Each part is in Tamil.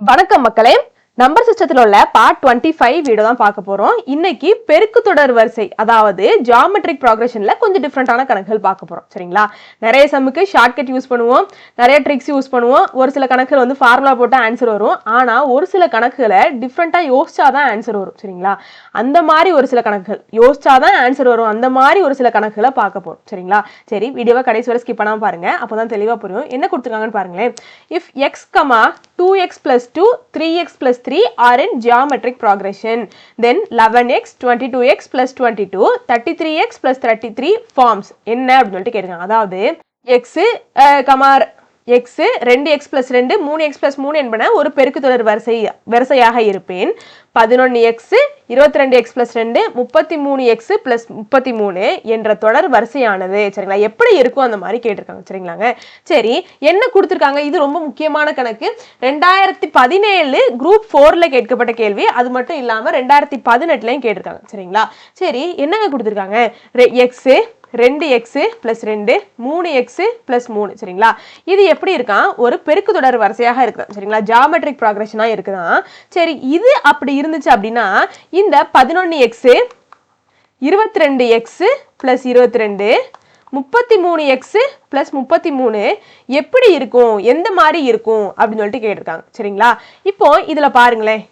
வணக்கம் மக்களே, நம்பர் சிஸ்டத்தில் உள்ள பார்ட் 25 வீடியோ தான் பார்க்க போறோம். இன்னைக்கு பெருக்கு தொடர் வரிசை, அதாவது ஜியோமெட்ரிக் ப்ராக்ரஷன்ல கொஞ்சம் டிஃப்ரெண்டான கணக்குகள் பார்க்க போறோம். சரிங்களா? நிறைய சம்முக்கு ஷார்ட்கட் யூஸ் பண்ணுவோம், நிறைய ட்ரிக்ஸ் யூஸ் பண்ணுவோம். ஒரு சில கணக்குகள் வந்து ஃபார்முலா போட்டா ஆன்சர் வரும். ஆனா ஒரு சில கணக்குகளை டிஃப்ரெண்டா யோசிச்சாதான் ஆன்சர் வரும். சரிங்களா? அந்த மாதிரி ஒரு சில கணக்குகள் யோசிச்சாதான் ஆன்சர் வரும். அந்த மாதிரி ஒரு சில கணக்குகளை பார்க்க போறோம். சரிங்களா? சரி, வீடியோவை கடைசி வரை ஸ்கிப் பண்ணாம பாருங்க, அப்பதான் தெளிவா புரியும். என்ன கொடுத்துருக்காங்கன்னு பாருங்களேன். If X, 2x plus 2, 3x plus 3 are in geometric progression, then 11x, 22x plus 22, 33x plus 33 forms. என்ன அப்படின்னு சொல்லிட்டு கேட்குறாங்க. அதாவது x, x 2x plus 2, 3x plus 3 என்பன ஒரு பெருக்கு தொடர் வரிசையாக இருப்பேன். 11x, 22x plus 2, 33x plus 33 என்ற தொடர் வரிசையானது. சரிங்களா? எப்படி இருக்கும் அந்த மாதிரி கேட்டிருக்காங்க. சரிங்களாங்க? சரி, என்ன கொடுத்துருக்காங்க? இது ரொம்ப முக்கியமான கணக்கு. 2017 குரூப் 4ல கேட்கப்பட்ட கேள்வி. அது மட்டும் இல்லாம 2018லயும் கேட்டிருக்காங்க. சரிங்களா? சரி, என்னங்க கொடுத்துருக்காங்க? x 2x plus 2, 3x plus 3. சரிங்களா? இது எப்படி இருக்கான்? ஒரு பெருக்கு தொடர் வரிசையாக இருக்குதான். சரிங்களா? ஜியோமெட்ரிக் ப்ராக்ரஷனா இருக்குதான். சரி, இது அப்படி இருந்துச்சு அப்படின்னா இந்த 11x, 22x plus 22, 33x plus 33 எப்படி இருக்கும், எந்த மாதிரி இருக்கும் அப்படின்னு சொல்லிட்டு கேட்டிருக்காங்க. சரிங்களா? இப்போ இதுல பாருங்களேன்,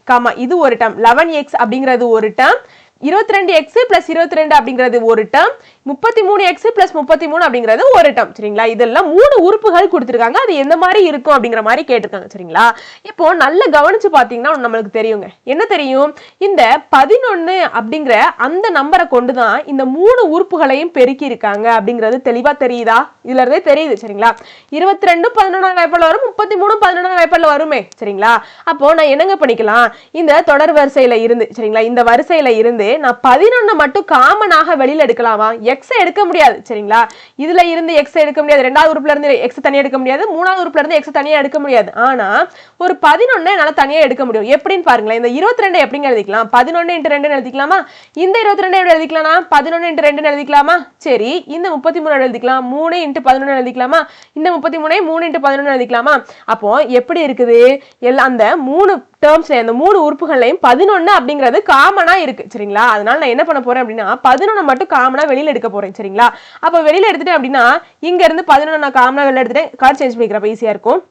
இது ஒரு டேர்ம், 11x அப்படிங்கிறது ஒரு டேர்ம், 22x plus 22 அப்படிங்கிறது ஒரு டேர்ம், 33x plus 33 அப்படிங்கிறது ஒரு டேர்ம். சரிங்களா? இதெல்லாம் 3 உறுப்புகள் கொடுத்துருக்காங்க. அது எந்த மாதிரி இருக்கும் அப்படிங்கிற மாதிரி கேட்டிருக்காங்க. சரிங்களா? இப்போ நல்ல கவனிச்சு பார்த்தீங்கன்னா நம்மளுக்கு தெரியுங்க. என்ன தெரியும்? இந்த 11 அப்படிங்கிற அந்த நம்பரை கொண்டு தான் இந்த 3 உறுப்புகளையும் பெருக்கி இருக்காங்க அப்படிங்கிறது தெளிவா தெரியுதா? இதுல இருந்தே தெரியுது. சரிங்களா? 22 11ஆம் வாய்ப்பாடுல வரும், 33 11ஆம் வாய்ப்பாடுல வருமே. சரிங்களா? அப்போ நான் என்னங்க பண்ணிக்கலாம்? இந்த தொடர் வரிசையில இருந்து, சரிங்களா, இந்த வரிசையில இருந்து நான் 11 மட்டும் காமனாக வெளியில எடுக்கலாமா? x எடுக்க முடியாது. சரிங்களா? இதுல இருந்து x எடுக்க முடியாது, ரெண்டாவது உறுப்புல இருந்து x தனியா எடுக்க முடியாது, மூணாவது உறுப்புல இருந்து x தனியா எடுக்க முடியாது. ஆனா ஒரு 11 என்னால தனியா எடுக்க முடியும். எப்படின்னு பாருங்களேன். இந்த 22 எப்படிங்க எழுதிக்கலாம்? 11 × 2 எழுதிக்கலாமா? இந்த 22 எப்படி எழுதிக்கலாம்? 11 × 2 எழுதிக்கலாமா? சரி, இந்த 33 எழுதிக்கலாம். 3 × 11 எழுதிக்கலாமா? இந்த 33 3 × 11 எழுதிக்கலாமா? அப்போ எப்படி இருக்குது? அந்த 3 டேர்ம்ஸ்ல, இந்த 3 உறுப்புகளையும் 11 அப்படிங்கிறது காமனா இருக்கு. சரிங்களா? அதனால நான் என்ன பண்ண போறேன் அப்படின்னா 11 மட்டும் காமனா வெளியில எடுக்க போறேன். சரிங்களா? அப்ப வெளியில எடுத்துட்டேன் அப்படின்னா இங்க இருந்து 11 நான் காமனா வெளியில எடுத்துட்டேன். கார்டு சேஞ்ச் பண்ணிக்கிறப்ப ஈஸியா இருக்கும்.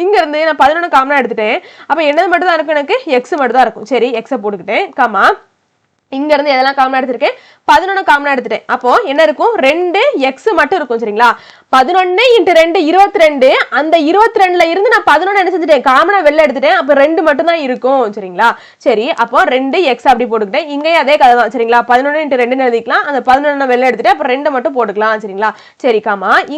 இங்க இருந்து நான் 11 காமனா எடுத்துட்டேன். அப்ப என்னது மட்டும் தான் இருக்கும்? எனக்கு x மட்டும் தான் இருக்கும். சரி, x போட்டுக்கிட்டேன். இங்க இருந்து எதெல்லாம் காமனா எடுத்திருக்கேன்? 11 காமனா எடுத்துட்டேன். அப்போ என்ன இருக்கும்? 2x மட்டும் இருக்கும். சரிங்களா? 11 × 2 22. அந்த 22ல இருந்து நான் 11 என்ன செஞ்சுட்டேன்? காமனா வெளில எடுத்துட்டேன். அப்ப 2 மட்டும் தான் இருக்கும். சரிங்களா? சரி, அப்போ 2x அப்படி போட்டுக்கிட்டேன். இங்கேயும் அதே கதை தான். சரிங்களா? 11 × 2 எழுதிக்கலாம். அந்த 11 வெளில எடுத்துட்டு அப்ப 2 மட்டும் போட்டுக்கலாம். சரிங்களா? சரி,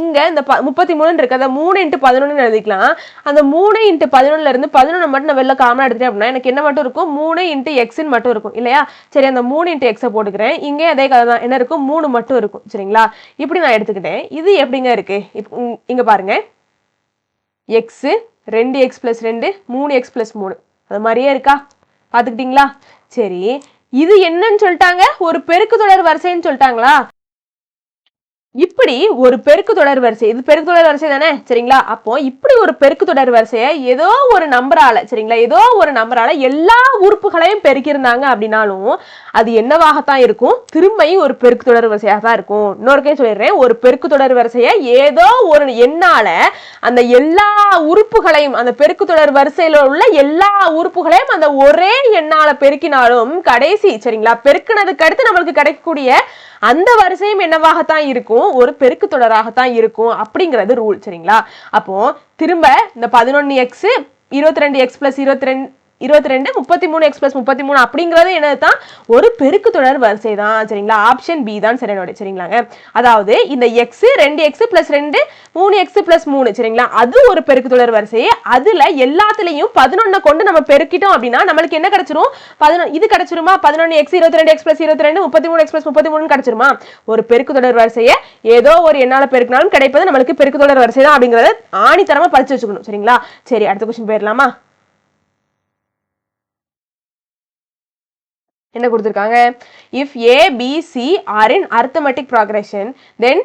இங்க இந்த 33 இருக்கு, அதை 3 × 11 எழுதிக்கலாம். அந்த 3 × 11ல இருந்து 11 மட்டும் நான் வெளில காமனா எடுத்துட்டேன் அப்படின்னா எனக்கு என்ன மட்டும் இருக்கும்? 3 × x மட்டும் இருக்கும் இல்லையா? சரி, அந்த 3 × x போட்டுக்கிறேன். இங்கே அதே கதை தான். என்ன இருக்கும்? 3 மட்டும் இருக்கும். சரிங்களா? இப்படி நான் எடுத்துக்கிட்டேன். இது எப்படிங்க இருக்கு? இங்க பாருங்க, x 2x plus 2, 3x plus 3 அது மாதிரியே இருக்கா? பாத்துக்கிட்டீங்களா? சரி, இது என்னன்னு சொல்லிட்டாங்க? ஒரு பெருக்கு தொடர் வரிசைன்னு சொல்லிட்டாங்களா? இப்படி ஒரு பெருக்கு தொடர் வரிசை, இது பெருக்கு தொடர் வரிசை தானே? சரிங்களா? அப்போ இப்படி ஒரு பெருக்கு தொடர் வரிசையை ஏதோ ஒரு நம்பரால, சரிங்களா, ஏதோ ஒரு நம்பரால எல்லா உறுப்புகளையும் பெருக்கியிருந்தாங்க அப்படின்னாலும் அது என்னவாகத்தான் இருக்கும்? திரும்பியும் ஒரு பெருக்கு தொடர் வரிசையாக தான் இருக்கும். இன்னொருக்கே சொல்லிடுறேன், ஒரு பெருக்கு தொடர் வரிசையை ஏதோ ஒரு எண்ணால அந்த எல்லா உறுப்புகளையும், அந்த பெருக்கு தொடர் வரிசையில உள்ள எல்லா உறுப்புகளையும் அந்த ஒரே எண்ணால பெருக்கினாலும் கடைசி, சரிங்களா, பெருக்கினதுக்கு அடுத்து நம்மளுக்கு கிடைக்கக்கூடிய அந்த வரிசையும் என்னவாகத்தான் இருக்கும்? ஒரு பெருக்கு தொடராகத்தான் இருக்கும் அப்படிங்கிறது ரூல். சரிங்களா? அப்போ திரும்ப இந்த 11x, 22x plus 22, 33x plus 33 அப்படிங்கிறது என்னதான்? ஒரு பெருக்கு தொடர் வரிசை தான். சரிங்களா? ஆப்ஷன் பி தான் சரியானது. சரிங்களாங்க? அதாவது இந்த x 2x plus 2, 3x plus 3, சரிங்களா, அது ஒரு பெருக்கு தொடர் வரிசை. அதுல எல்லாத்துலயும் 11 கொண்டு நம்ம பெருக்கிட்டோம் அப்படின்னா நம்மளுக்கு என்ன கிடைச்சிரும்? 11 இது கிடைச்சிருமா? 11x 22x plus 22, 33x plus 33 கிடைச்சிருமா? ஒரு பெருக்கு தொடர் வரிசையை ஏதோ ஒரு எண்ணால பெருக்கினாலும் கிடைப்பது நம்மளுக்கு பெருக்கு தொடர் வரிசை தான் அப்படிங்கறத ஆணித்தரமா படிச்சு வச்சுக்கணும். சரிங்களா? சரி, அடுத்த क्वेश्चन போயிடலாமா? என்ன கொடுத்திருக்காங்க? If A, B, C are in arithmetic progression, then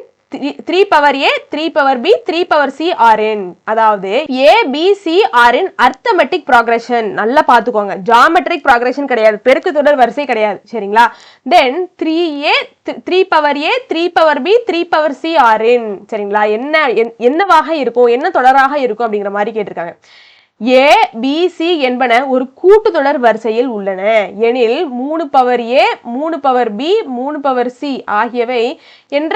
3 power a 3 power b 3 power c are in, அதாவது a b c are in arithmetic progression. நல்லா பாத்துக்கோங்க, geometric progression கிடையாது, பெருக்கு தொடர் வரிசை கிடையாது. சரிங்களா? then 3a 3 power a 3 power b 3 power c are in. சரிங்களா? என்னவாக இருக்கும், என்ன தொடராக இருக்கும் அப்படிங்கிற மாதிரி கேட்டிருக்காங்க. a b c என்பன ஒரு கூட்டுத்தொடர் வரிசையில் உள்ளன எனில் 3 power a 3 power b 3 power c ஆகியவை என்ற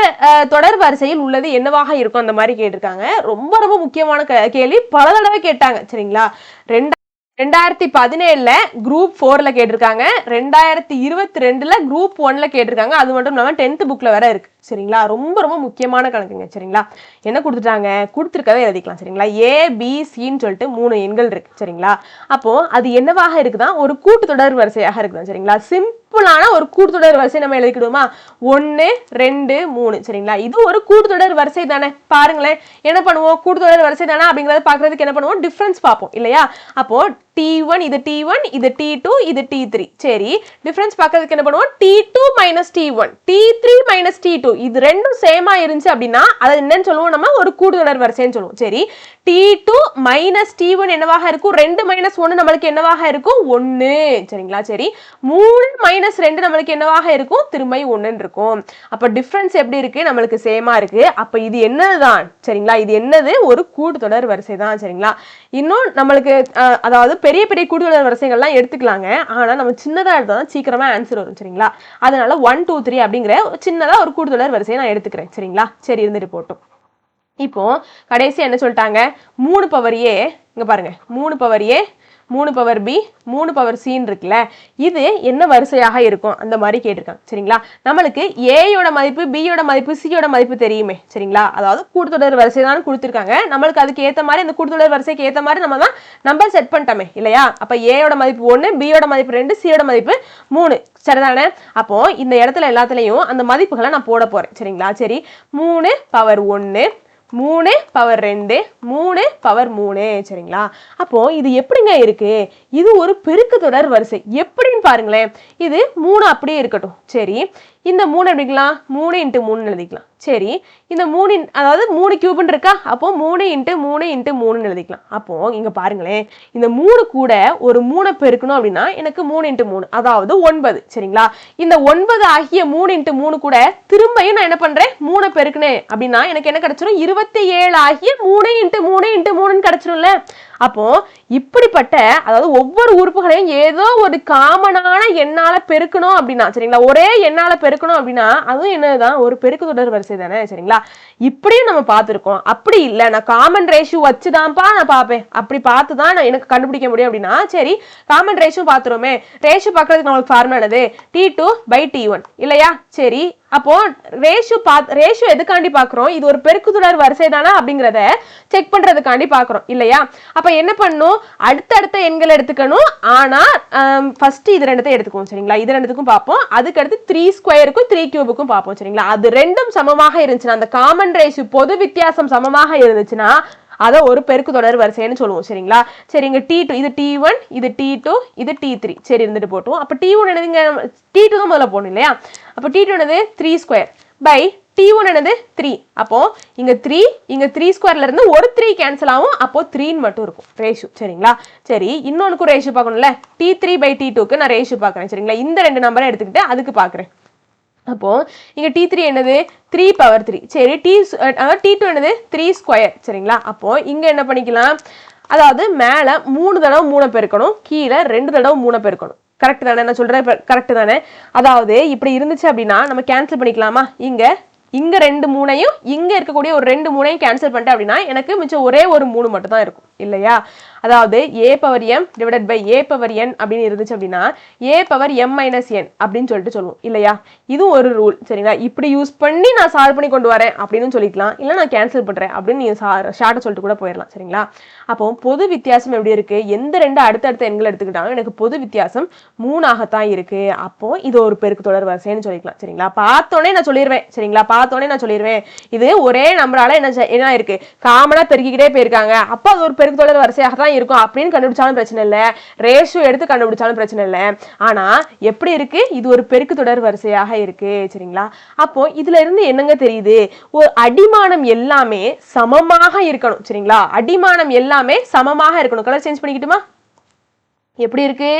தொடர் வரிசையில் உள்ளது என்னவாக இருக்கும் அந்த மாதிரி கேட்டிருக்காங்க. ரொம்ப ரொம்ப முக்கியமான கேள்வி, பல தடவை கேட்டாங்க. சரிங்களா? 2017 குரூப் 4ல கேட்டிருக்காங்க, 2022 குரூப் 1ல கேட்டிருக்காங்க. அது மட்டும் இல்லாம 10th புக்ல வேற இருக்கு. சரிங்களா? ரொம்ப ரொம்ப முக்கியமான கணக்குங்க. சரிங்களா? என்ன கொடுத்துட்டாங்க, கொடுத்துருக்கவே எழுதிக்கலாம். சரிங்களா? a b c ன்னு சொல்லிட்டு 3 எண்கள் இருக்கு. சரிங்களா? அப்போ அது என்னவாக இருக்குதான், ஒரு கூட்டுத்தொடர் வரிசையாக இருக்குதான். சரிங்களா? சிம்பிளான ஒரு கூட்டுத்தொடர் வரிசை நம்ம எழுதிக்கிடுவோமா, 1 2 3. சரிங்களா? இது ஒரு கூட்டுத்தொடர் வரிசை தானே. பாருங்களேன், என்ன பண்ணுவோம், கூட்டுத்தொடர் வரிசை தானே அப்படிங்கறத பாக்குறதுக்கு என்ன பண்ணுவோம், டிஃபரன்ஸ் பார்ப்போம் இல்லையா? அப்போ T1 இது T1 இது T2 இது T3. சரி, டிஃபரன்ஸ் பார்க்கிறதுக்கு என்ன பண்ணுவோம், T2 minus T1 T3 minus T2 இது ரெண்டும் சேமா இருந்துச்சு அப்படின்னா அது என்னன்னு சொல்லுவோம், நம்ம ஒரு கூட்டுத்தொடர் வரிசைன்னு சொல்லுவோம். சரி, T2 minus T1 என்னவாக இருக்கும், 2 minus 1 நம்மளுக்கு என்னவாக இருக்கும், 1. சரிங்களா? சரி, 3 minus 2 நம்மளுக்கு என்னவாக இருக்கும், திரும்ப 1 இருக்கும். அப்ப டிஃபரன்ஸ் எப்படி இருக்கு, நம்மளுக்கு சேமா இருக்கு. அப்ப இது என்னதுதான், சரிங்களா, இது என்னது, ஒரு கூட்டுத்தொடர் வரிசை தான். சரிங்களா? இன்னும் நம்மளுக்கு அதாவது பெரிய பெரிய கூட்டுத்தொடர் வரிசைகள்லாம் எடுத்துக்கலாங்க, ஆனா நம்ம சின்னதா எடுத்தா தான் சீக்கிரமா ஆன்சர் வரும். சரிங்களா? அதனால 1 2 3 அப்படிங்கிற சின்னதா ஒரு கூட்டுத்தொடர் வரிசையை நான் எடுத்துக்கிறேன். சரிங்களா? சரி, இருந்துட்டு போட்டும். இப்போ கடைசி என்ன சொல்லிட்டாங்க, 3 பவர் a, இங்க பாருங்க, 3 power a 3 power b 3 power c இருக்குல்ல, இது என்ன வரிசையாக இருக்கும் அந்த மாதிரி கேட்டிருக்காங்க. சரிங்களா? நம்மளுக்கு a யோட மதிப்பு, b யோட மதிப்பு, c யோட மதிப்பு தெரியுமே. சரிங்களா? அதாவது கூட்டுத்தொடர் வரிசை தான் கொடுத்திருக்காங்க, நம்மளுக்கு அதுக்கு ஏத்த மாதிரி, அந்த கூட்டுத்தொடர் வரிசைக்கு ஏத்த மாதிரி நம்ம தான் நம்பர் செட் பண்ணிட்டோமே இல்லையா? அப்ப a யோட மதிப்பு 1, b யோட மதிப்பு 2, c யோட மதிப்பு 3. சரிதானே? அப்போ இந்த இடத்துல எல்லாத்துலயும் அந்த மதிப்புகளை நான் போட போறேன். சரிங்களா? சரி, 3 பவர் 1 3 பவர் 2 3 பவர் 3. சரிங்களா? அப்போ இது எப்படிங்க இருக்கு, இது ஒரு பெருக்கு தொடர் வரிசை. எப்படின்னு பாருங்களேன், இது 3 அப்படியே இருக்கட்டும். சரி, இந்த 3 எப்படிக்கலாம், 3 × 3 எழுதிக்கலாம். சரி, இந்த 3 அதாவது 3 கியூப்னு இருக்கா, அப்போ 3 × 3 × 3 எழுதிக்கலாம். அப்போ இங்க பாருங்களேன், இந்த 3 கூட ஒரு 3 பெருக்கணும் அப்படின்னா எனக்கு 3 × 3 அதாவது 9. சரிங்களா? இந்த 9 ஆகிய 3 × 3 கூட திரும்பியும் நான் என்ன பண்றேன், 3 பெருக்கினேன் அப்படின்னா எனக்கு என்ன கிடைச்சிரும், 27 ஆகிய 3 × 3 × 3 கிடைச்சிரும்ல. அப்போ இப்படிப்பட்ட, அதாவது ஒவ்வொரு உறுப்புகளையும் ஏதோ ஒரு காமனான எண்ணால பெருக்கணும் அப்படின்னா, சரிங்களா, ஒரே எண்ணால பெருக்கணும் அப்படின்னா அதுவும் என்னதான், ஒரு பெருக்கு தொடர் வரிசை தானே. சரிங்களா? இப்படியும் நம்ம பார்த்திருக்கோம். அப்படி இல்லை, நான் காமன் ரேஷியோ வச்சுதான்ப்பா நான் பார்ப்பேன், அப்படி பார்த்து தான் நான் எனக்கு கண்டுபிடிக்க முடியும் அப்படின்னா, சரி, காமன் ரேஷியோ பார்த்துருமே. ரேஷியோ பார்க்கறதுக்கு நம்மளுக்கு ஃபார்முலா என்னது, T2/T1 இல்லையா? சரி, அப்போ ரேஷியோ எதுக்காண்டி பாக்குறோம், இது ஒரு பெருக்கு தொடர் வரிசை தானா அப்படிங்கறத செக் பண்றதுக்காண்டி பாக்குறோம் இல்லையா? அப்ப என்ன பண்ணும், அடுத்தடுத்த எண்கள் எடுத்துக்கணும். ஆனா ஃபர்ஸ்ட் இது ரெண்டுத்தையும் எடுத்துக்குவோம். சரிங்களா? இது ரெண்டுத்துக்கும் பார்ப்போம். அதுக்கு அடுத்து 3 ஸ்கொயருக்கும் 3 கியூபுக்கும் பார்ப்போம். சரிங்களா? அது ரெண்டும் சமமாக இருந்துச்சுன்னா, அந்த காமன் ரேஷியோ பொது வித்தியாசம் சமமாக இருந்துச்சுன்னா அத ஒரு பெருக்கு தொடர் வரிசைன்னு சொல்லுவோம். சரிங்களா? சரி, இங்க T2 இது T1 இது T2 இது T3. சரி, இருந்துட்டு போட்டும். அப்ப T1 என்னதுங்க, T2 தான் முதல்ல போடணும் இல்லையா? அப்ப T2 என்னது 3 ஸ்கொயர் பை T1 என்னது 3. அப்போ இங்க 3 இங்க 3 ஸ்கொயர்ல இருந்து ஒரு 3 கேன்சல் ஆகும். அப்போ 3 மட்டும் இருக்கும் ரேஷியோ. சரிங்களா? சரி, இன்னொன்னுக்கு ரேஷியோ பார்க்கணும்ல, T3/T2க்கு நான் ரேஷியோ பார்க்கறேன். சரிங்களா? இந்த ரெண்டு நம்பரை எடுத்துக்கிட்டு அதுக்கு பார்க்கறேன். அப்போ இங்க T3 என்னது 3 பவர் 3. சரி, T2 என்னது 3 ஸ்கொயர். சரிங்களா? அப்போ இங்க என்ன பண்ணிக்கலாம், அதாவது மேல 3 தடவை 3 பெருக்கணும், கீழே 2 தடவை 3 பெருக்கணும். கரெக்ட் தானே நான் சொல்றேன், கரெக்ட் தானே? அதாவது இப்படி இருந்துச்சு அப்படின்னா நம்ம கேன்சல் பண்ணிக்கலாமா, இங்க 2 3ஐயும் இங்க இருக்கக்கூடிய ஒரு 2 3ஐயும் கேன்சல் பண்ணிட்டேன் அப்படின்னா எனக்கு மிச்சம் ஒரே ஒரு 3 மட்டும் தான் இருக்கும் இல்லையா? அதாவது a/m divided by a/n அப்படின்னு இருந்துச்சு அப்படின்னா a/m-n அப்படின்னு சொல்லிட்டு சொல்லுவோம் இல்லையா? இது ஒரு ரூல். சரிங்களா? இப்படி யூஸ் பண்ணி நான் சால்வ் பண்ணி கொண்டு வரேன் அப்படின்னு சொல்லிக்கலாம், இல்ல நான் கேன்சல் பண்றேன் அப்படின்னு நீங்க ஷார்ட்டா சொல்லிட்டு கூட போயிடலாம். சரிங்களா? அப்போ பொது வித்தியாசம் எப்படி இருக்கு, எந்த ரெண்டு அடுத்தடுத்த எண்கள் எடுத்துக்கிட்டாலும் எனக்கு பொது வித்தியாசம் 3ஆகத்தான் இருக்கு. அப்போ இது ஒரு பெருக்கு தொடர் வரிசைன்னு சொல்லிக்கலாம். சரிங்களா? பார்த்தோன்னே நான் சொல்லிடுவேன். சரிங்களா? பார்த்தோன்னே நான் சொல்லிடுவேன், இது ஒரே நம்பரால என்ன இருக்கு, காமனா பெருக்கிக்கிட்டே போயிருக்காங்க, அப்போ அது ஒரு பெருக்கு தொடர் வரிசையாக தான் இருக்கும் அப்படின்னு கண்டுபிடிச்சாலும் பிரச்சனை இல்லை, ரேஷியோ எடுத்து கண்டுபிடிச்சாலும் பிரச்சனை இல்லை. ஆனா எப்படி இருக்கு, இது ஒரு பெருக்கு தொடர் வரிசையாக இருக்கு. சரிங்களா? அப்போ இதுல இருந்து என்னங்க தெரியுது, ஒரு அடிமானம் எல்லாமே சமமாக இருக்கணும். சரிங்களா? அடிமானம் எல்லாமே சமமாக இருக்கணும். கலர் சேஞ்ச் பண்ணிக்கிட்டுமா? எப்படி இருக்கு,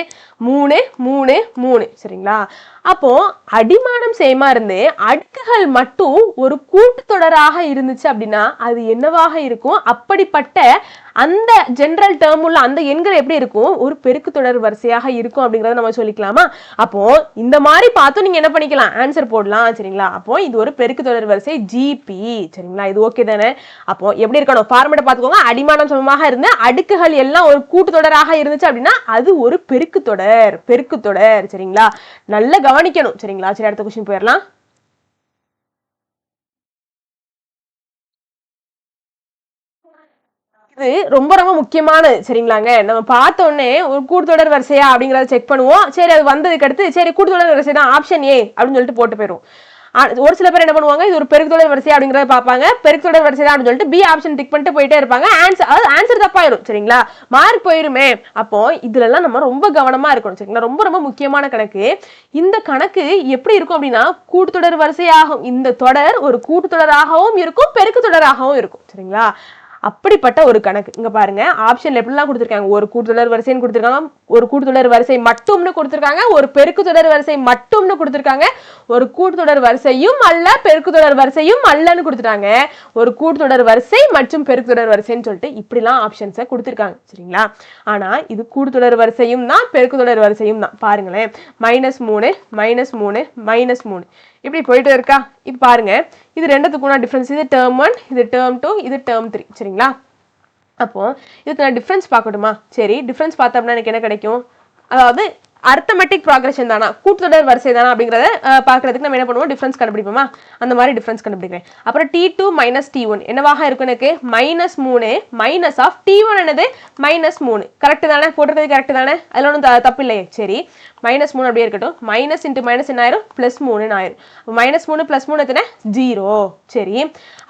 3 3 3. சரிங்களா? அப்போ அடிமானம் சேமா இருந்து அடுக்குகள் மட்டும் ஒரு கூட்டுத்தொடராக இருந்துச்சு அப்படின்னா அது என்னவாக இருக்கும், அப்படிப்பட்ட அந்த ஜெனரல் டேர்ம் உள்ள அந்த எண்கள் எப்படி இருக்கும், ஒரு பெருக்கு தொடர் வரிசையாக இருக்கும் அப்படிங்கறத நம்ம சொல்லிக்கலாமா? அப்போ இந்த மாதிரி பார்த்து நீங்க என்ன பண்ணிக்கலாம், ஆன்சர் போடலாம். சரிங்களா? அப்போ இது ஒரு பெருக்கு தொடர் வரிசை ஜிபி. சரிங்களா? இது ஓகே தானே? அப்போ எப்படி இருக்கணும், ஃபார்மேட்டை பார்த்துக்கோங்க. அடிமானம் சமமாக இருந்து அடுக்குகள் எல்லாம் ஒரு கூட்டுத்தொடராக இருந்துச்சு அப்படின்னா அது ஒரு பெருக்கு தொடர், பெருக்கு தொடர். சரிங்களா? நல்ல கவனிக்கணும். சரிங்களா? சரி, அடுத்த क्वेश्चन போயிடலாம். இது ரொம்ப ரொம்ப முக்கியமானது. சரிங்களாங்க? நம்ம பார்த்த உடனே ஒரு கூட்டுத்தொடர் வரிசையா அப்படிங்கறத செக் பண்ணுவோம். சரி, அது வந்ததுக்கு அடுத்து சரி கூட்டுத்தொடர் வரிசை தான், ஆப்ஷன் ஏ அப்படின்னு சொல்லிட்டு போட்டு போயிடும். ஒரு சில பேர் என்ன பண்ணுவாங்க, இது ஒரு பெருக்கு தொடர் வரிசை அப்படிங்கறத பார்ப்பாங்க, பெருக்கு தொடர் வரிசை தான் அப்படின்னு சொல்லிட்டு பி ஆப்ஷன் டிக் பண்ணிட்டு போயிட்டே இருப்பாங்க. ஆன்சர் தப்பாயிரும். சரிங்களா? மார்க் போயிருமே. அப்போ இதுல எல்லாம் நம்ம ரொம்ப கவனமா இருக்கணும். சரிங்களா? ரொம்ப ரொம்ப முக்கியமான கணக்கு. இந்த கணக்கு எப்படி இருக்கும் அப்படின்னா கூட்டுத்தொடர் வரிசையாகும், இந்த தொடர் ஒரு கூட்டுத்தொடராகவும் இருக்கும் பெருக்கு தொடராகவும் இருக்கும். சரிங்களா? அப்படிப்பட்ட ஒரு கணக்கு. இங்க பாருங்க, ஆப்ஷன்ல எப்படிலாம் கொடுத்திருக்காங்க, ஒரு கூட்டுத்தொடர் வரிசைன்னு கொடுத்திருக்காங்க, ஒரு கூட்டுத்தொடர் வரிசை மட்டும்னு கொடுத்திருக்காங்க, ஒரு பெருக்கு தொடர் வரிசை மட்டும்னு கொடுத்திருக்காங்க, ஒரு கூட்டுத்தொடர் வரிசையும் அல்ல பெருக்கு தொடர் வரிசையும் அல்லன்னு கொடுத்துட்டாங்க, ஒரு கூட்டுத்தொடர் வரிசை மற்றும் பெருக்கு தொடர் வரிசைன்னு சொல்லிட்டு இப்படிலாம் ஆப்ஷன்ஸை கொடுத்திருக்காங்க. சரிங்களா? ஆனா இது கூட்டுத்தொடர் வரிசையும் தான் பெருக்கு தொடர் வரிசையும் தான். பாருங்களேன், -3 -3 -3 இப்படி போயிட்டு இருக்கா. இப்ப பாருங்க, இது ரெண்டுத்துக்குள்ள டிஃபரன்ஸ், இது டேர்ம் 1, இது டேர்ம் 2, இது டேர்ம் 3. சரிங்களா? அப்போ இதுக்கு நான் டிஃபரன்ஸ் பார்க்கட்டுமா? சரி, டிஃபரன்ஸ் பார்த்தோம்னா எனக்கு என்ன கிடைக்கும், அதாவது அரித்மெட்டிக் ப்ராக்ரஷன் தானா கூட்டுத்தொடர் வரிசை தானா அப்படிங்கறத பார்க்கிறதுக்கு நம்ம என்ன பண்ணுவோம், டிஃபரன்ஸ் கண்டுபிடிப்போமா? அந்த மாதிரி டிஃபரன்ஸ் கண்டுபிடிக்கிறேன். அப்புறம் T2 - T1 என்னவாக இருக்கும், எனக்கு -3 மைனஸ் ஆஃப் T1 என்னது -3. கரெக்ட் தானே? போட்டிருக்கிறது கரெக்ட் தானே? அதுல ஒன்றும் தப்பு இல்லையே. சரி, -3 அப்படியே இருக்கட்டும். மைனஸ் இன்ட்டு மைனஸ் என்ன ஆயிரும், +3 ஆயிரும். -3 +3 எத்தனை, 0. சரி,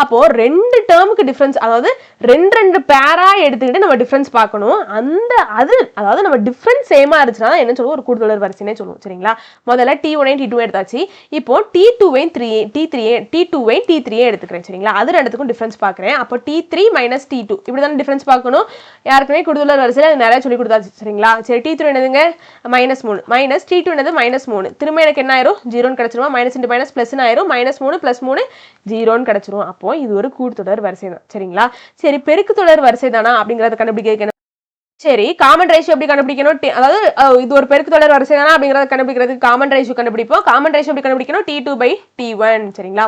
அப்போ ரெண்டு டேர்முக்கு டிஃபரன்ஸ், அதாவது ரெண்டு பேரா எடுத்துக்கிட்டு நம்ம டிஃபரன்ஸ் பார்க்கணும். அதாவது நம்ம டிஃபரன்ஸ் சேமா இருந்துச்சுன்னா என்ன சொல்லுவோம், ஒரு கூட்டுத்தொடர் வரிசைனே சொல்லுவோம். சரிங்களா? முதல்ல T1 T2 எடுத்தாச்சு. இப்போ T2 T3 எடுத்துக்கிறேன். சரிங்களா? அது ரெண்டுத்துக்கும் டிஃபரன்ஸ் பார்க்கிறேன். அப்போ T3 - T2 இப்படிதான் டிஃபரன்ஸ் பார்க்கணும். யாருக்குமே கூட்டுத்தொடர் வரிசையில அது நிறைய சொல்லி கொடுத்தாச்சு. சரிங்களா? சரி, T3 என்னதுங்க, -3 மைனஸ் T2 என்னது -3. திரும்ப எனக்கு என்ன ஆயிரும், 0 கிடைச்சிரும். மைனஸ் இன்டு மைனஸ் பிளஸ் ஆயிரும். -3 +3 0 கிடைச்சிரும். அப்போ இது ஒரு கூட்டுத்தொடர் வரிசை தான். சரிங்களா? சரி, பெருக்கு தொடர் வரிசை தானா அப்படிங்கறத கண்டுபிடிக்க சரி, காமன் ரேஷியோ எப்படி கண்டுபிடிக்கணும், அதாவது இது ஒரு பெருக்கு தொடர் வரிசை தானா அப்படிங்கறத கண்டுபிடிக்கிறதுக்கு காமன் ரேஷியோ கண்டுபிடிப்போம். காமன் ரேஷியோ எப்படி கண்டுபிடிக்கணும், T2/T1. சரிங்களா?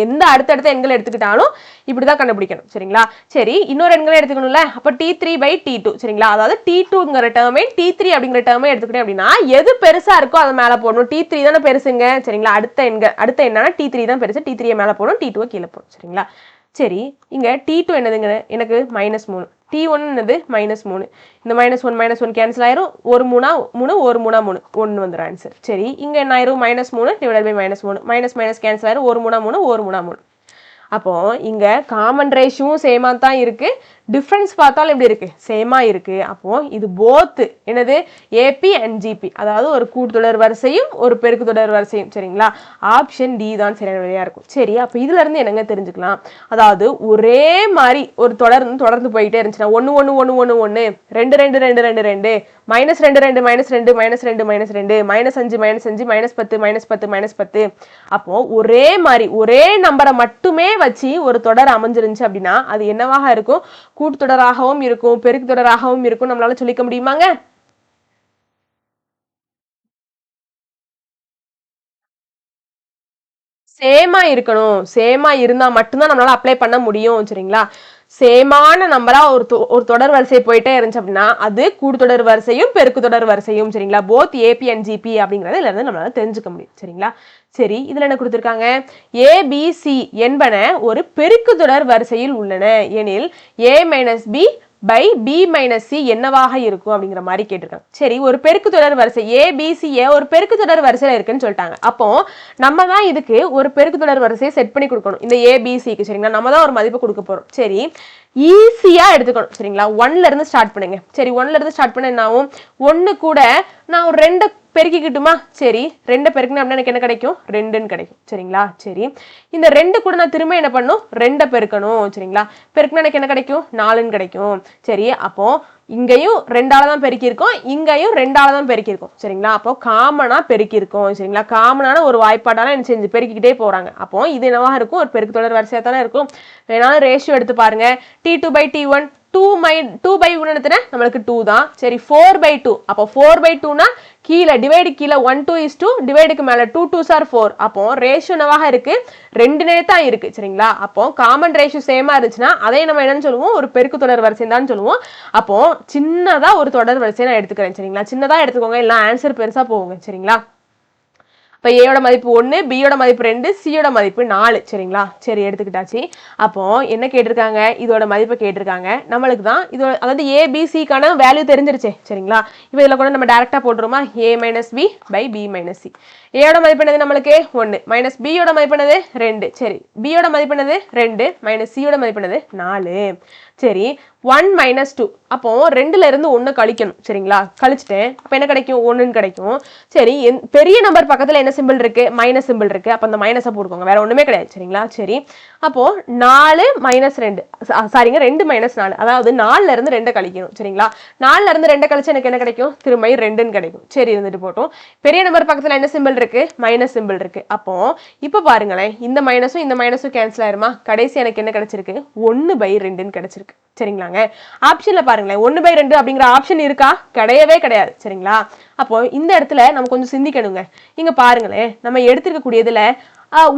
எந்த அடுத்தடுத்த எண்களை எடுத்துக்கிட்டாலும் இப்படிதான் கண்டுபிடிக்கணும். சரிங்களா? சரி, இன்னொரு எண்களை எடுத்துக்கணும்ல, அப்ப T3/T2. சரிங்களா? அதாவது T2ங்கிற டேர்மே T3 அப்படிங்கிற டேர்மே எடுத்துக்கிட்டேன் அப்படின்னா எது பெருசா இருக்கோ அதை மேல போடணும். T3 தானே பெருசுங்க. சரிங்களா? அடுத்த என்னன்னா T3 தான் பெருசு. T3 மேல போடணும், T2 கீழே போடணும். சரிங்களா? சரி, இங்க T2 என்னதுங்க, எனக்கு -3. T1 என்னது -3. இந்த -1 கேன்சல் ஆயிரும். ஒரு 3 3 ஒரு 3 3 1 வந்துரும் ஆன்சர். சரி, இங்க என்ன ஆயிரும், -3 டிவைடட் பை -3 மைனஸ் கேன்சல் ஆயிரும். ஒரு 3 3 ஒரு 3 3. அப்போ இங்க காமன் ரேஷியோவும் சேமா தான் இருக்கு, டிஃபரன்ஸ் பார்த்தாலும் எப்படி இருக்கு, சேமா இருக்கு. அப்போ இது போத் என்னது, ஏபி அண்ட் ஜிபி, அதாவது ஒரு கூட்டுத்தொடர் வரிசையும் ஒரு பெருக்கு தொடர் வரிசையும். சரிங்களா? ஆப்ஷன் டி தான் சரியான விடையா இருக்கும். சரி, அப்ப இதுல இருந்து என்னங்க தெரிஞ்சுக்கலாம், அதாவது ஒரே மாதிரி ஒரு தொடர்ந்து போயிட்டே இருந்துச்சுன்னா 1 1 1 1 1 2 2 2 2 2 -2 2 -2 -2 -2 -5 -5 -10 -10 அப்போ ஒரே மாதிரி ஒரே நம்பரை மட்டுமே வச்சு ஒரு தொடர் அமைஞ்சிருந்துச்சு அப்படின்னா அது என்னவாக இருக்கும், கூட்டுத்தொடராகவும் இருக்கும் பெருக்கு தொடராகவும் இருக்கும். நம்மளால சொல்லிக்க முடியுமாங்க? சேமா இருக்கணும். சேமா இருந்தா மட்டும்தான் நம்மளால அப்ளை பண்ண முடியும். சரிங்களா? சேமான நம்பரா ஒரு தொடர் வரிசை போயிட்டே இருந்துச்சு அப்படின்னா அது கூட்டுத்தொடர் வரிசையும் பெருக்கு தொடர் வரிசையும். சரிங்களா? போத் ஏபி அண்ட் ஜிபி அப்படிங்கறத இதுல இருந்து நம்மளால தெரிஞ்சுக்க முடியும். சரிங்களா? சரி, இதுல என்ன கொடுத்திருக்காங்க, ABC என்பன ஒரு பெருக்கு தொடர் வரிசையில் உள்ளன எனில் A - B by B minus C என்னவாக இருக்கும் அப்படிங்கிற மாதிரி கேட்டிருக்காங்க. சரி, ஒரு பெருக்கு தொடர் வரிசை ஏபிசிஏ ஒரு பெருக்கு தொடர் வரிசையில இருக்குன்னு சொல்லிட்டாங்க. அப்போ நம்ம தான் இதுக்கு ஒரு பெருக்கு தொடர் வரிசையை செட் பண்ணி கொடுக்கணும் இந்த ஏபிசிக்கு. சரிங்களா, நம்ம தான் ஒரு மதிப்பு கொடுக்க போறோம். சரி, ஈஸியா எடுத்துக்கணும். சரிங்களா, 1ல இருந்து ஸ்டார்ட் பண்ணுங்க. சரி, 1ல இருந்து ஸ்டார்ட் பண்ண என்ன ஆகும்? 1 கூட நான் ஒரு 2 பெருக்கிக்கிட்டுமா? சரி, 2 பெருக்கினா அப்படின்னா எனக்கு என்ன கிடைக்கும்? 2ன்னு கிடைக்கும். சரிங்களா, சரி, இந்த 2 கூட நான் திரும்ப என்ன பண்ணும்? 2 பெருக்கணும். சரிங்களா, பெருக்கினா எனக்கு என்ன கிடைக்கும்? 4ன்னு கிடைக்கும். சரி, அப்போ இங்கேயும் 2ஆல தான் பெருக்கியிருக்கோம், இங்கேயும் 2ஆல தான் பெருக்கியிருக்கோம். சரிங்களா, அப்போ காமனா பெருக்கியிருக்கோம். சரிங்களா, காமனான ஒரு வாய்ப்பாடால என்ன செஞ்சு பெருக்கிக்கிட்டே போறாங்க. அப்போ இது என்னவாக இருக்கும்? ஒரு பெருக்கு தொடர் வரிசையா தானே இருக்கும். வேணாலும் ரேஷியோ எடுத்து பாருங்க. T2 by T1 2 by 1 நம்மளுக்கு 2 தான். சரி, 4 by 2 அப்போ 4 by 2னா கீழே டிவைடு கீழே 1 2 is 2 டிவைடுக்கு மேல 2 2s are 4. அப்போ ரேஷியோ என்னவாக இருக்கு? 2னே தான் இருக்கு. சரிங்களா, அப்போ காமன் ரேஷியோ சேமா இருந்துச்சுன்னா அதை நம்ம என்னன்னு சொல்லுவோம்? ஒரு பெருக்கு தொடர் வரிசை தான் சொல்லுவோம். அப்போ சின்னதா ஒரு தொடர் வரிசையை நான் எடுத்துக்கிறேன். சரிங்களா, சின்னதா எடுத்துக்கோங்க, இல்லை ஆன்சர் பெருசா போகுங்க. சரிங்களா, இப்போ ஏயோட மதிப்பு 1, பியோட மதிப்பு 2, சியோட மதிப்பு 4. சரிங்களா, சரி எடுத்துக்கிட்டாச்சு. அப்போ என்ன கேட்டிருக்காங்க? இதோட மதிப்பை கேட்டிருக்காங்க. நம்மளுக்கு தான் இதோட அதாவது ஏபிசிக்கான வேல்யூ தெரிஞ்சிருச்சு. சரிங்களா, இப்போ இதில் கூட நம்ம டேரெக்டாக போட்டுருமா? A minus B by B minus C. ஏயோட மதிப்பு என்னது? நம்மளுக்கு 1 மைனஸ் பியோட மதிப்பு என்னது? 2. சரி, பியோட மதிப்பு என்னது? 2 மைனஸ் சியோட மதிப்பு என்னது? 4. சரி, 1 மைனஸ் 2 அப்போ 2ல இருந்து 1 கழிக்கணும். சரிங்களா, கழிச்சிட்டேன். அப்போ என்ன கிடைக்கும்? 1ன்னு கிடைக்கும். சரி, பெரிய நம்பர் பக்கத்தில் என்ன சிம்பிள் இருக்கு? மைனஸ் சிம்பிள் இருக்கு. அப்போ அந்த மைனஸை போட்டுக்கோங்க, வேற ஒண்ணுமே கிடையாது. சரிங்களா, சரி, அப்போ 4 மைனஸ் 2 சாரிங்க 2 மைனஸ் 4 அதாவது 4ல இருந்து 2 கழிக்கணும். சரிங்களா, 4ல இருந்து 2 கழிச்சு எனக்கு என்ன கிடைக்கும்? திரும்ப 2ன்னு கிடைக்கும். சரி, இருந்துட்டு போட்டோம். பெரிய நம்பர் பக்கத்தில் என்ன சிம்பிள் இருக்கு? மைனஸ் சிம்பிள் இருக்கு. அப்போ இப்போ பாருங்களேன், இந்த மைனஸும் கேன்சல் ஆயிருமா? கடைசி எனக்கு என்ன கிடைச்சிருக்கு? 1/2ன்னு கிடைச்சிருக்கு. சரிங்களாங்க, ஆப்ஷன்ல பாருங்களேன், 1/2 அப்படிங்கிற ஆப்ஷன் இருக்கா? கிடையவே கிடையாது. சரிங்களா, அப்போ இந்த இடத்துல நம்ம கொஞ்சம் சிந்திக்கணுங்க. இங்க பாருங்களேன், நம்ம எடுத்துக்கக்கூடியதுல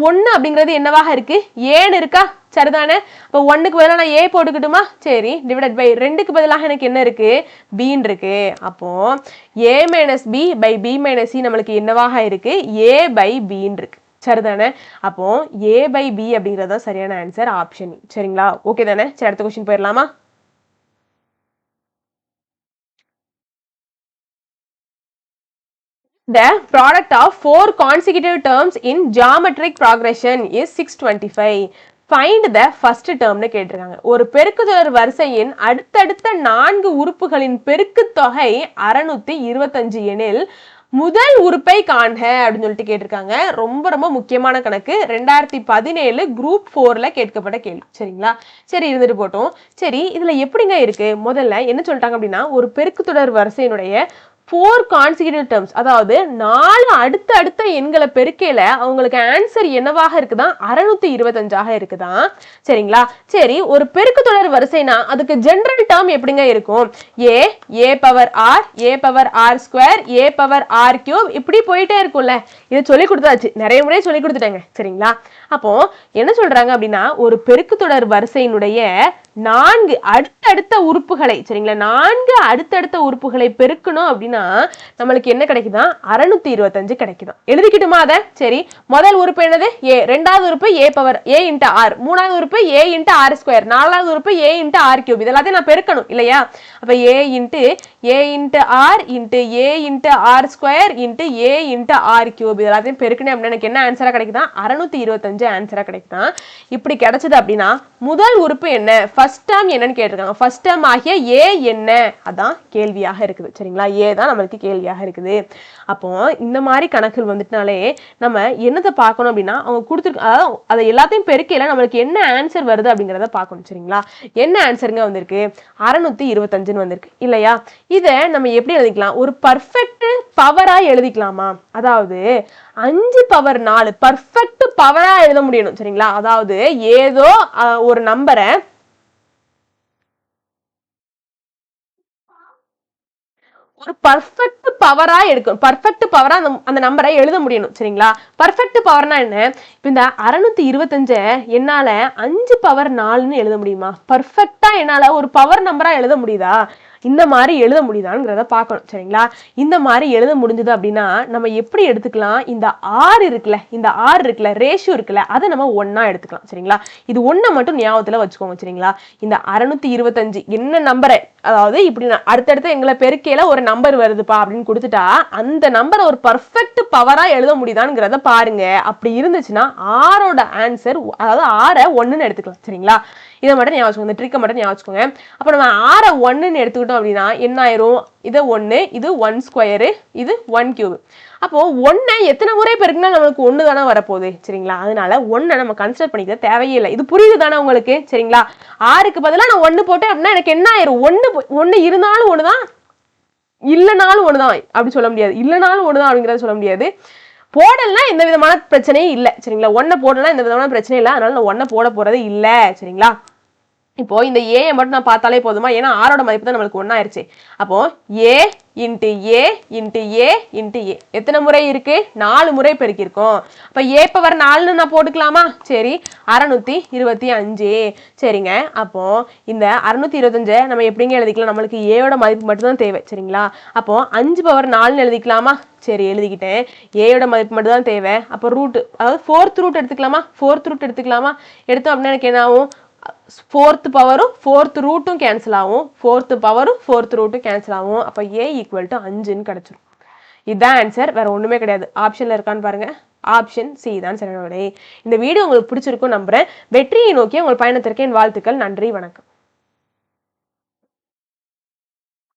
1 அப்படிங்கிறது என்னவாக இருக்கு? ஏன்னு இருக்கா? சரிதானே, அப்போ 1க்கு பதிலாக நான் ஏ போட்டுக்கிட்டுமா? சரி, டிவைடட் பை 2க்கு பதிலாக எனக்கு என்ன இருக்கு? பின்னு இருக்கு. அப்போ A minus B by B minus C நம்மளுக்கு என்னவாக இருக்கு? ஏ பை பின்னு இருக்கு. சரிதானே, அப்போ ஏ பை பி அப்படிங்கிறது தான் சரியான ஆன்சர், ஆப்ஷன். சரிங்களா, ஓகே தானே? சரி, அடுத்த கொஸ்டின் போயிடலாமா? The product of 4 consecutive terms in geometric progression is 625. Find the first term னு கேட்டிருக்காங்க. ஒரு பெருக்குதொடர் வரிசையின் அடுத்தடுத்த 4 உறுப்புகளின் பெருக்குத் தொகை 625 எனில் முதல் உறுப்பை காண்க அப்படின்னு சொல்லிட்டு கேட்டிருக்காங்க. ரொம்ப ரொம்ப முக்கியமான கணக்கு, 2017 குரூப் 4ல கேட்கப்பட்ட கேள்வி. சரிங்களா, சரி இருந்துட்டு போட்டோம். சரி, இதுல எப்படிங்க இருக்கு? முதல்ல என்ன சொல்லிட்டாங்க அப்படின்னா, ஒரு பெருக்குத்தொடர் வரிசையினுடைய 4 consecutive terms அதாவது 4 அடுத்த எண்களை பெருக்கையில அவங்களுக்கு ஆன்சர் என்னவாக இருக்குதான்? 625 இருக்குதான். சரிங்களா, சரி, ஒரு பெருக்கு தொடர் வரிசைனா அதுக்கு ஜெனரல் டேர்ம் எப்படிங்க இருக்கும்? A power R, a power R square, a power R cube, இப்படி போயிட்டே இருக்கும்ல. இது சொல்லி கொடுத்தாச்சு, நிறைய முறை சொல்லி கொடுத்துட்டாங்க. சரிங்களா, அப்போ என்ன சொல்றாங்க அப்படின்னா, ஒரு பெருக்கு தொடர் வரிசையினுடைய 4 அடுத்தடுத்த உறுப்புகளை, சரிங்களா, 4 அடுத்தடுத்த உறுப்புகளை பெருக்கணும் அப்படின்னா நம்மளுக்கு என்ன கிடைக்குதா? 625 கிடைக்குதா. எழுதிக்கிட்டுமா அத? சரி, முதல் உறுப்பு என்னது? ஏ, இரண்டாவது உறுப்பு a power a into R, மூணாவது உறுப்பு ஏ இன்டு ஆர் ஸ்கொயர், நாலாவது உறுப்பு ஏ இன்டு ஆர் கியூப். இதெல்லாத்தையும் நான் பெருக்கணும் இல்லையா? அப்ப ஏ இன்டு ஆர் இன்டு ஏ இன்டு ஆர் ஸ்கொயர் இன்டு ஏ இன்டு ஆர் கியூப், இதெல்லாத்தையும் பெருக்கணும் அப்படின்னா எனக்கு என்ன ஆன்சரா கிடைக்குதா? 625 ஆன்சரா கிடைக்குதா. இப்படி கிடைச்சது அப்படின்னா முதல் உறுப்பு என்ன? ஃபர்ஸ்ட் டேர்ம் என்னன்னு கேட்டிருக்காங்க. ஃபர்ஸ்ட் டேர்ம் ஆகிய ஏ என்ன? அதான் கேள்வியாக இருக்குது. சரிங்களா, ஏ தான் நம்மளுக்கு கேள்வியாக இருக்குது. அப்போ இந்த மாதிரி கணக்குகள் வந்துட்டுனாலே நம்ம என்னத்தை பார்க்கணும் அப்படின்னா, அவங்க கொடுத்துருக்கு அதாவது அதை எல்லாத்தையும் பெருக்கையில நம்மளுக்கு என்ன ஆன்சர் வருது அப்படிங்கிறத பார்க்கணும். சரிங்களா, என்ன ஆன்சருங்க வந்திருக்கு? 625 வந்திருக்கு இல்லையா? இதை நம்ம எப்படி எழுதிக்கலாம்? ஒரு பர்ஃபெக்ட் பவரா எழுதிக்கலாமா? அதாவது 5 பவர் 4 பர்ஃபெக்ட் பவரா எழுத முடியணும். சரிங்களா, அதாவது ஏதோ ஒரு நம்பரை ஒரு பர்ஃபெக்ட் பவரா எடுக்கும், பர்ஃபெக்ட் பவரா அந்த நம்பரை எழுத முடியணும். சரிங்களா, பர்ஃபெக்ட் பவர்னா என்ன? இப்போ இந்த 625 என்னால 5 பவர் 4ன்னு எழுத முடியுமா? பர்ஃபெக்டா என்னால ஒரு பவர் நம்பரா எழுத முடியுதா? இந்த மாதிரி எழுத முடியுதாங்கிறத பார்க்கணும். சரிங்களா? இந்த மாதிரி எழுத முடிஞ்சது அப்படின்னா நம்ம எப்படி எடுத்துக்கலாம், இந்த ஆறு இருக்குல்ல ரேஷியோ இருக்குல்ல அதை நம்ம ஒன்னா எடுத்துக்கலாம். சரிங்களா? இது ஒன்றை மட்டும் ஞாபகத்துல வச்சுக்கோங்க. சரிங்களா? இந்த 625 என்ன நம்பரை, அதாவது இப்படி அடுத்தடுத்து எங்களை பெருக்கையில ஒரு நம்பர் வருதுப்பா அப்படின்னு கொடுத்துட்டா அந்த நம்பரை ஒரு பர்ஃபெக்ட் பவரா எழுத முடியுதாங்கிறத பாருங்க. அப்படி இருந்துச்சுன்னா ஆரோட ஆன்சர், அதாவது 6 1ன்னு எடுத்துக்கலாம். சரிங்களா? இதை மட்டும் ஞாபகம், இந்த ட்ரிக்கை மட்டும் ஞாபகம். அப்ப நம்ம 6 1ன்னு எடுத்துக்கிட்டோம் அப்படின்னா என்ன ஆயிரும், இது 1, இது 1 ஸ்கொயரு, இது 1 கியூப். அப்போ 1 எத்தனை முறை பெருக்குனா நம்மளுக்கு 1 தானே வரப்போகுது. சரிங்களா? அதனால 1 நம்ம கன்சிடர் பண்ணிக்க தேவையே இல்லை. இது புரியுது தானே உங்களுக்கு? சரிங்களா? 6க்கு பதிலாக நான் 1 போட்டேன் அப்படின்னா எனக்கு என்ன ஆயிரும், 1 இருந்தாலும் 1 தான், இல்லைனாலும் 1 தான். அப்படி சொல்ல முடியாது. இல்லைனாலும் 1 தான் அப்படிங்கிறத சொல்ல முடியாது. போடலாம் எந்த விதமான பிரச்சனையும் இல்லை. சரிங்களா? 1 போடலாம் எந்த விதமான பிரச்சனையும் இல்லை. அதனால நான் 1 போட போறது இல்லை. சரிங்களா? இப்போ இந்த ஏ மட்டும் நான் பார்த்தாலே போதுமா, ஏன்னா ஆரோட மதிப்பு தான் நம்மளுக்கு 1 ஆயிருச்சு. அப்போ A into A into A into ஏ எத்தனை முறை இருக்கு, 4 முறை பெருக்கிருக்கோம். அப்ப ஏ பவர் 4ன்னு நான் போட்டுக்கலாமா? சரி, 625. சரிங்க, அப்போ இந்த 625 நம்ம எப்படிங்க எழுதிக்கலாம், நம்மளுக்கு ஏயோட மதிப்பு மட்டும் தான் தேவை. சரிங்களா? அப்போ 5 பவர் 4ன்னு எழுதிக்கலாமா? சரி, எழுதிக்கிட்டேன். ஏயோட மதிப்பு மட்டும் தான் தேவை. அப்போ ரூட், அதாவது 4th ரூட் எடுத்துக்கலாமா? 4th ரூட் எடுத்துக்கலாமா? எடுத்தோம் அப்படின்னா எனக்கு என்ன ஆகும், 4th பவரும் 4th ரூட்டும் கேன்சல் ஆகும், 4th பவரும் 4th ரூட்டும் கேன்சல் ஆகும். அப்போ ஏ ஈக்குவல் டு 5ன்னு கிடைச்சிரும். இதுதான் ஆன்சர், வேற ஒண்ணுமே கிடையாது. ஆப்ஷன்ல இருக்கான்னு பாருங்க, ஆப்ஷன் சி தான் சரியான விடை. இந்த வீடியோ உங்களுக்கு பிடிச்சிருக்கும் நம்புறேன். வெற்றியை நோக்கி உங்கள் பயணத்திற்கு என் வாழ்த்துக்கள். நன்றி, வணக்கம்.